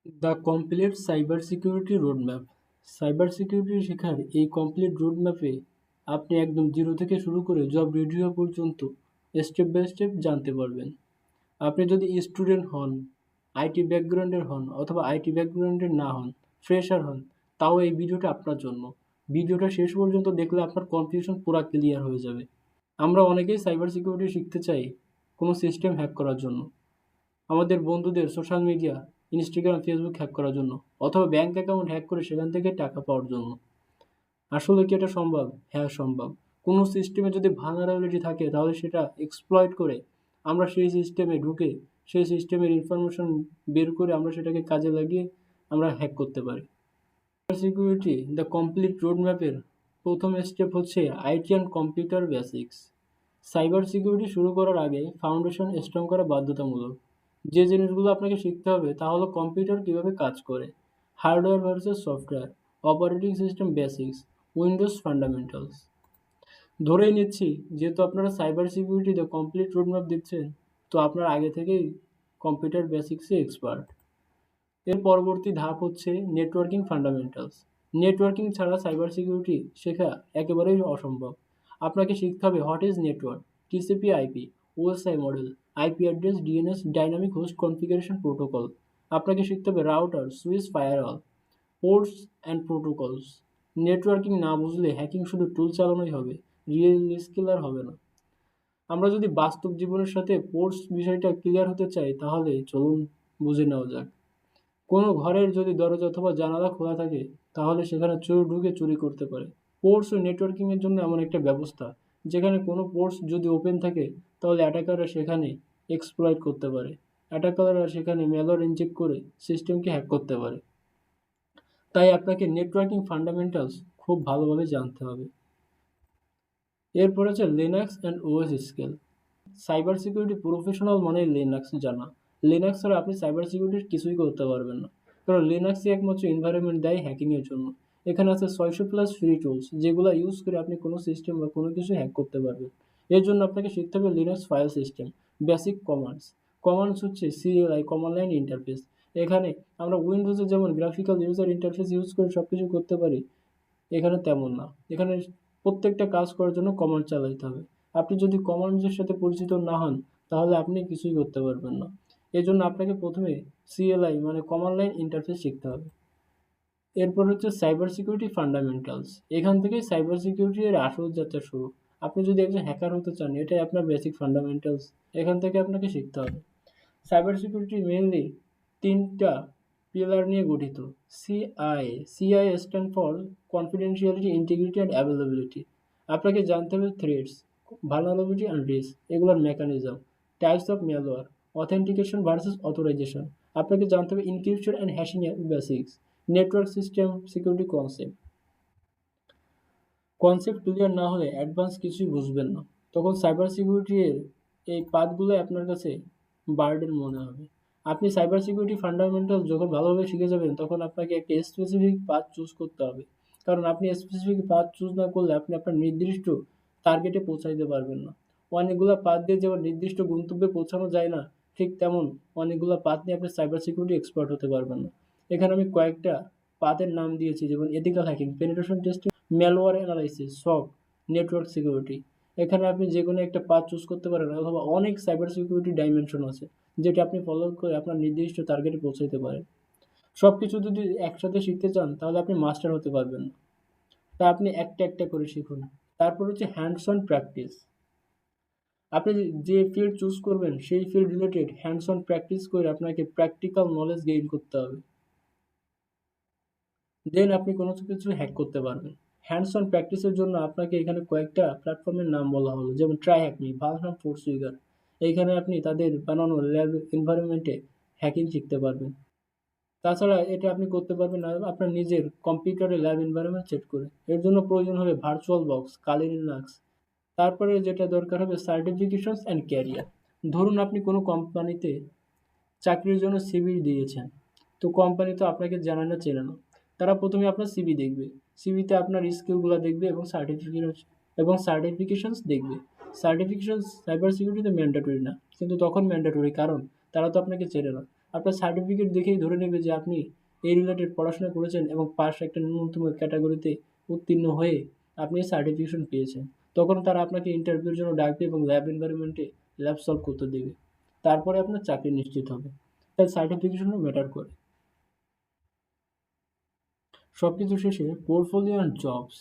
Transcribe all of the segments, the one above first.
The complete cyber security roadmap. Cyber security শেখার এই complete রোডম্যাপে আপনি একদম জিরো থেকে শুরু করে জব রেডি হওয়া পর্যন্ত স্টেপ বাই স্টেপ জানতে পারবেন। আপনি যদি স্টুডেন্ট হন, আইটি ব্যাকগ্রাউন্ডের হন অথবা আইটি ব্যাকগ্রাউন্ডের না হন, ফ্রেশার হন, তাও এই ভিডিওটা আপনার জন্য। ভিডিওটা শেষ পর্যন্ত দেখলে আপনার কনফিউশন পুরো ক্লিয়ার হয়ে যাবে। আমরা অনেকেই সাইবার সিকিউরিটি শিখতে চাই কোনো সিস্টেম হ্যাক করার জন্য, আমাদের বন্ধুদের social media, Instagram, Facebook hack করার জন্য, অথবা ব্যাংক অ্যাকাউন্ট হ্যাক করে সেখান থেকে টাকা পাওয়ার জন্য। আসলে কি এটা সম্ভব? হ্যাঁ, সম্ভব। কোনো সিস্টেমে যদি ভালনারেবিলিটি থাকে তাহলে সেটা এক্সপ্লয়েট করে আমরা সেই সিস্টেমে ঢুকে সেই সিস্টেমের ইনফরমেশন বের করে আমরা সেটাকে কাজে লাগিয়ে আমরা হ্যাক করতে পারি। সাইবার সিকিউরিটি দ্য কমপ্লিট রোডম্যাপের প্রথম স্টেপ হচ্ছে IT and computer basics. Cyber security শুরু করার আগে ফাউন্ডেশন স্ট্রং করা বাধ্যতামূলক। যে জিনিসগুলো আপনাকে শিখতে হবে তা হলো কম্পিউটার কীভাবে কাজ করে, hardware versus software, operating system basics, Windows fundamentals. ধরেই নিচ্ছি যেহেতু আপনারা সাইবার সিকিউরিটিতে কমপ্লিট রোডম্যাপ দিচ্ছেন, তো আপনার আগে থেকেই কম্পিউটার বেসিক্সে এক্সপার্ট। এর পরবর্তী ধাপ হচ্ছে নেটওয়ার্কিং ফান্ডামেন্টালস। নেটওয়ার্কিং ছাড়া সাইবার সিকিউরিটি শেখা একেবারেই অসম্ভব। আপনাকে শিখতে হবে what is network, TCP IP, OSI model, IP address, DNS, dynamic host configuration protocol. আপনাকে শিখতে হবে router, switch, firewall, ports and protocols. Networking না বুঝলে হ্যাকিং শুধু টুল চালানোই হবে, রিয়েল স্কিল আর হবে না। আমরা যদি বাস্তব জীবনের সাথে পোর্টস বিষয়টা ক্লিয়ার হতে চাই তাহলে চলুন বুঝে নেওয়া যাক। কোনো ঘরের যদি দরজা অথবা জানালা খোলা থাকে তাহলে সেখানে চোর ঢুকে চুরি করতে পারে। পোর্টস ও নেটওয়ার্কিংয়ের জন্য এমন একটা ব্যবস্থা যেখানে কোনো পোর্টস যদি ওপেন থাকে তাহলে অ্যাটাকাররা সেখানে এক্সপ্লয়েট করতে পারে। অ্যাটাকাররা সেখানে ম্যালওয়্যার ইনজেক্ট করে সিস্টেমকে হ্যাক করতে পারে। তাই আপনাকে নেটওয়ার্কিং ফান্ডামেন্টালস খুব ভালোভাবে জানতে হবে। এরপর আছে Linux and OS skill. Cyber security professional মানে লিনাক্স জানা। লিনাক্স ছাড়া আপনি সাইবার সিকিউরিটির কিছুই করতে পারবেন না, কারণ লিনাক্সই একমাত্র এনভায়রনমেন্ট দেয় হ্যাকিংয়ের জন্য। এখানে আছে 600+ ফ্রি টুলস যেগুলো ইউজ করে আপনি কোনো সিস্টেম বা কোনো কিছু হ্যাক করতে পারবেন। এর জন্য আপনাকে শিখতে হবে Linux file system, basic commands. Commands হচ্ছে সিএলআই, কমান্ড লাইন ইন্টারফেস। এখানে আমরা উইন্ডোজে যেমন গ্রাফিক্যাল ইউজার ইন্টারফেস ইউজ করে সব কিছু করতে পারি, এখানে তেমন না। এখানে প্রত্যেকটা কাজ করার জন্য কমান্ড চালাতে হবে। আপনি যদি কমান্ডসের সাথে পরিচিত না হন তাহলে আপনি কিছুই করতে পারবেন না। এজন্য আপনাকে প্রথমে সিএলআই মানে কমান্ড লাইন ইন্টারফেস শিখতে হবে। এরপর হচ্ছে সাইবার সিকিউরিটি ফান্ডামেন্টালস। এখান থেকেই সাইবার সিকিউরিটির আসল যাত্রা শুরু। আপনি যদি একজন হ্যাকার হতে চান এটাই আপনার বেসিক ফান্ডামেন্টালস, এখান থেকে আপনাকে শিখতে হবে। সাইবার সিকিউরিটি মেইনলি তিনটা পিলার নিয়ে গঠিত। CI stand for confidentiality, integrity and availability. আপনাকে জানতে হবে থ্রেটস, ভালনারেবিলিটি অ্যান্ড রিস্ক, এগুলোর mechanism, types of malware, authentication versus authorisation. আপনাকে জানতে হবে inscription and hashing basics, network system security concept. Concept clear না হলে অ্যাডভান্স কিছুই বুঝবেন না। তখন সাইবার সিকিউরিটির এই পাথগুলোই আপনার কাছে বার্ডেন মনে হবে। আপনি সাইবার সিকিউরিটি ফান্ডামেন্টাল যখন ভালোভাবে শিখে যাবেন তখন আপনাকে একটা স্পেসিফিক পাথ চুজ করতে হবে। কারণ আপনি স্পেসিফিক পাথ চুজ না করলে আপনি আপনার নির্দিষ্ট টার্গেটে পৌঁছাইতে পারবেন না। অনেকগুলা পাথ দিয়ে যেমন নির্দিষ্ট গন্তব্যে পৌঁছানো যায় না, ঠিক তেমন অনেকগুলা পাথ নিয়ে আপনি সাইবার সিকিউরিটি এক্সপার্ট হতে পারবেন না। এখানে আমি কয়েকটা পাথের নাম দিয়েছি, যেমন ethical hacking, penetration testing, malware analysis, সক, নেটওয়ার্ক সিকিউরিটি। এখানে আপনি যে কোনো একটা পাথ চুজ করতে পারেন অথবা অনেক সাইবার সিকিউরিটি ডাইমেনশন আছে যেটা আপনি ফলো করে আপনার নির্দিষ্ট টার্গেটে পৌঁছাতে পারেন। সব কিছু যদি একসাথে শিখতে চান তাহলে আপনি মাস্টার হতে পারবেন না। তা আপনি একটা একটা করে শিখুন। তারপর হচ্ছে হ্যান্ডস অন প্র্যাকটিস। আপনি যে ফিল্ড চুজ করবেন সেই field related hands on practice করে আপনাকে প্র্যাকটিক্যাল নলেজ গেইন করতে হবে। দেন আপনি কোনো কিছু হ্যাক করতে পারবেন। হ্যান্ডস অন প্র্যাকটিসের জন্য আপনাকে এখানে কয়েকটা প্ল্যাটফর্মের নাম বলা হলো, যেমন ট্রাই হ্যাকমি, ভালহাম, ফোর্সউইগার। এইখানে আপনি তাদের বানানো ল্যাব এনভায়রনমেন্টে হ্যাকিং শিখতে পারবেন। তাছাড়া এটা আপনি করতে পারবেন আপনার নিজের কম্পিউটারে ল্যাব এনভায়রনমেন্ট সেট করে। এর জন্য প্রয়োজন হবে ভার্চুয়াল বক্স, কালি লিনাক্স। তারপরে যেটা দরকার হবে সার্টিফিকেশনস অ্যান্ড ক্যারিয়ার। ধরুন আপনি কোনো কোম্পানিতে চাকরির জন্য সিভি দিয়েছেন, তো কোম্পানি তো আপনাকে জানে না, চেনে না। তারা প্রথমে আপনার সিভি দেখবে, সিভিতে আপনার স্কিলগুলো দেখবে এবং সার্টিফিকেশনস দেখবে। সার্টিফিকেশনস সাইবার সিকিউরিটিতে ম্যান্ডেটরি না, কিন্তু তখন ম্যান্ডেটরি, কারণ তারা তো আপনাকে চেনে না। আপনার সার্টিফিকেট দেখেই ধরে নেবে যে আপনি এই রিলেটেড পড়াশোনা করেছেন এবং পাস একটা ন্যূনতম ক্যাটাগরিতে উত্তীর্ণ হয়ে আপনি এই সার্টিফিকেশন পেয়েছেন। তখন তারা আপনাকে ইন্টারভিউর জন্য ডাকবে এবং ল্যাব এনভায়রনমেন্টে ল্যাব সলভ করতে দেবে। তারপরে আপনার চাকরি নিশ্চিত হবে। তাই সার্টিফিকেশনও ম্যাটার করে। সবকিছু শেষে পোর্টফোলিও অ্যান্ড জবস।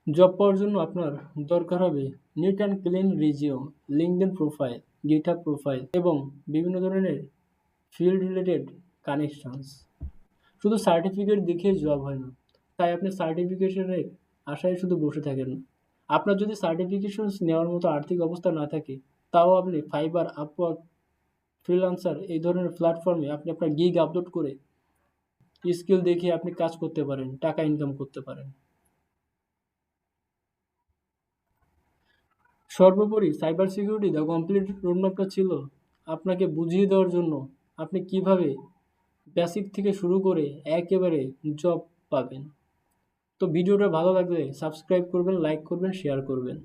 জব পাওয়ার জন্য আপনার দরকার হবে neat and clean resume, LinkedIn profile, GitHub profile এবং বিভিন্ন ধরনের ফিল্ড রিলেটেড কানেকশনস। শুধু সার্টিফিকেট দেখেই জব হয় না, তাই আপনি সার্টিফিকেশনের আশায় শুধু বসে থাকেন না। আপনার যদি সার্টিফিকেশন নেওয়ার মতো আর্থিক অবস্থা না থাকে, তাও আপনি ফাইবার, আপওয়ার্ক, ফ্রিল্যান্সার এই ধরনের প্ল্যাটফর্মে আপনি আপনার গিগ আপলোড করে স্কিল দেখিয়ে আপনি কাজ করতে পারেন, টাকা ইনকাম করতে পারেন। সর্বোপরি সাইবার সিকিউরিটি দ্য কমপ্লিট রোডম্যাপটা ছিল আপনাকে বুঝিয়ে দেওয়ার জন্য আপনি কিভাবে বেসিক থেকে শুরু করে একেবারে জব পাবেন। তো ভিডিওটা ভালো লাগলে সাবস্ক্রাইব করবেন, লাইক করবেন, শেয়ার করবেন।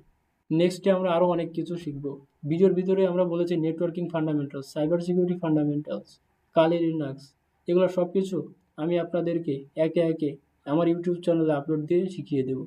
নেক্সটে আমরা আরও অনেক কিছু শিখব। ভিডিওর ভিতরে আমরা বলেছি networking fundamentals, cyber security fundamentals, কালি লিনাক্স, এগুলো সব কিছু আমি আপনাদেরকে একে একে আমার ইউটিউব চ্যানেলে আপলোড দিয়ে শিখিয়ে দেবো।